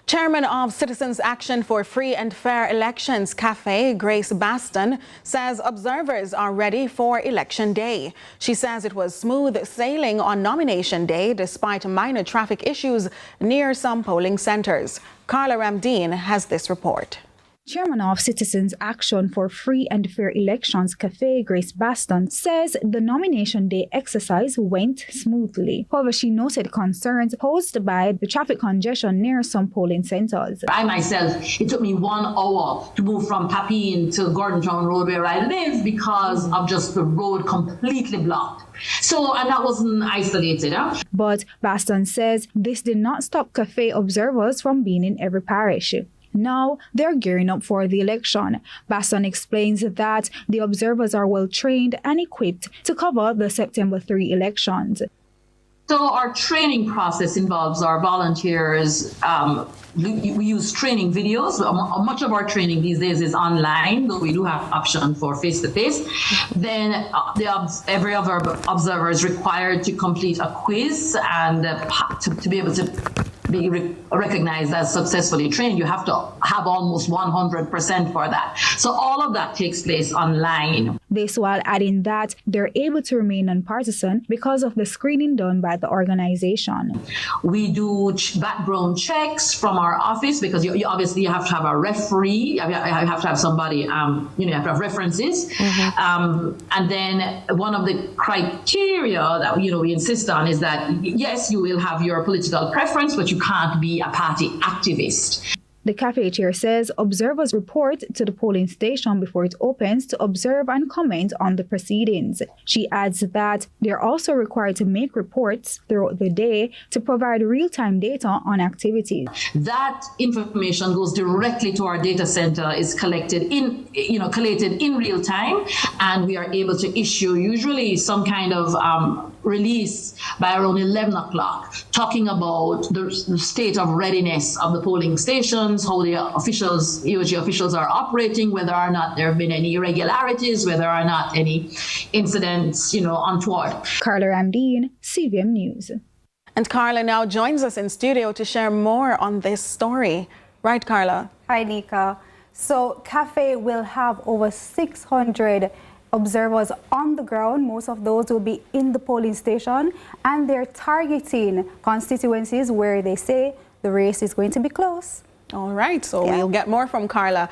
Chairman of Citizens Action for Free and Fair Elections Cafe, Grace Baston, says observers are ready for Election Day. She says it was smooth sailing on Nomination Day despite minor traffic issues near some polling centres. Carla Ramdeen has this report. Chairman of Citizens Action for Free and Fair Elections Cafe, Grace Baston, says the Nomination Day exercise went smoothly. However, she noted concerns posed by the traffic congestion near some polling centres. I myself, it took me 1 hour to move from Papine to Gordontown Road where I live because of just the road completely blocked. And that wasn't isolated. Huh? But Baston says this did not stop cafe observers from being in every parish. Now they're gearing up for the election. Baston explains that the observers are well trained and equipped to cover the September 3 elections. So our training process involves our volunteers. We use training videos. Much of our training these days is online, though we do have option for face-to-face. Then every other observer is required to complete a quiz and to be able to be recognized as successfully trained, you have to have almost 100% for that. So all of that takes place online. This while adding that they're able to remain nonpartisan because of the screening done by the organization. We do background checks from our office because you obviously have to have a referee, you have to have somebody, you have to have references. And then one of the criteria that we insist on is that yes, you will have your political preference, but you can't be a party activist. The cafe chair says observers report to the polling station before it opens to observe and comment on the proceedings. She adds that they're also required to make reports throughout the day to provide real-time data on activities. That information goes directly to our data center, is collated in real time, and we are able to issue usually some kind of release by around 11 o'clock, talking about the state of readiness of the polling stations, how the EOG officials are operating, whether or not there have been any irregularities, whether or not any incidents, untoward. Carla Ramdeen, CVM News. And Carla now joins us in studio to share more on this story. Right, Carla? Hi, Nika. So, Cafe will have over 600 observers on the ground. Most of those will be in the polling station, and they're targeting constituencies where they say the race is going to be close. All right, so we'll get more from Carla.